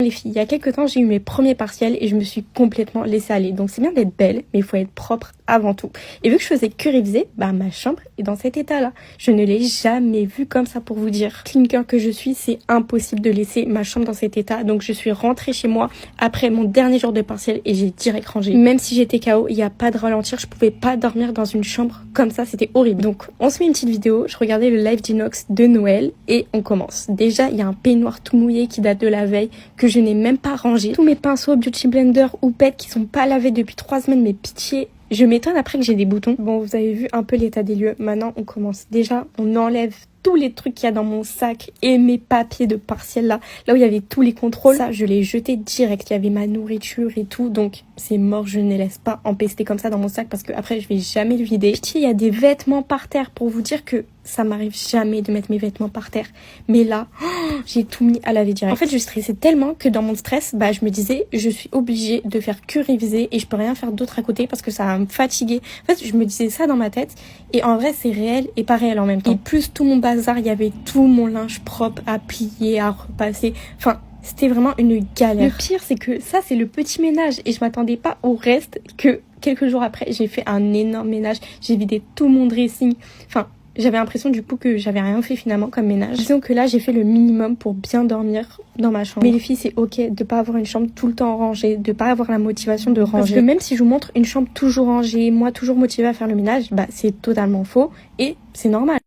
Les filles, il y a quelques temps, j'ai eu mes premiers partiels et je me suis complètement laissée aller. Donc c'est bien d'être belle, mais il faut être propre avant tout. Et vu que je faisais que réviser, ma chambre est dans cet état-là. Je ne l'ai jamais vue comme ça pour vous dire. Clinker que je suis, c'est impossible de laisser ma chambre dans cet état. Donc je suis rentrée chez moi après mon dernier jour de partiel et j'ai direct rangé. Même si j'étais KO, il n'y a pas de ralentir, je pouvais pas dormir dans une chambre comme ça, c'était horrible. Donc on se met une petite vidéo, je regardais le live d'Inox de Noël et on commence. Déjà, il y a un peignoir tout mouillé qui date de la veille que je n'ai même pas rangé. Tous mes pinceaux Beauty Blender ou Pet qui sont pas lavés depuis 3 semaines, mais pitié. Je m'étonne après que j'ai des boutons. Bon, vous avez vu un peu l'état des lieux. Maintenant, on commence. Déjà, on enlève tous les trucs qu'il y a dans mon sac et mes papiers de partiel là où il y avait tous les contrôles. Ça, je l'ai jeté direct. Il y avait ma nourriture et tout. Donc, c'est mort. Je ne laisse pas empester comme ça dans mon sac parce que après, je vais jamais le vider. Pitié, il y a des vêtements par terre pour vous dire que ça m'arrive jamais de mettre mes vêtements par terre. Mais là, j'ai tout mis à laver direct. En fait, je stressais tellement que dans mon stress, je me disais, je suis obligée de faire que réviser et je peux rien faire d'autre à côté parce que ça va me fatiguer. En fait, je me disais ça dans ma tête et en vrai, c'est réel et pas réel en même temps. Et plus tout mon bazar, il y avait tout mon linge propre à plier, à repasser. Enfin, c'était vraiment une galère. Le pire, c'est que ça, c'est le petit ménage et je m'attendais pas au reste que quelques jours après, j'ai fait un énorme ménage. J'ai vidé tout mon dressing. Enfin, j'avais l'impression du coup que j'avais rien fait finalement comme ménage. Disons que là j'ai fait le minimum pour bien dormir dans ma chambre. Mais les filles, c'est ok de pas avoir une chambre tout le temps rangée, de pas avoir la motivation de ranger. Parce que même si je vous montre une chambre toujours rangée, moi toujours motivée à faire le ménage, c'est totalement faux et c'est normal.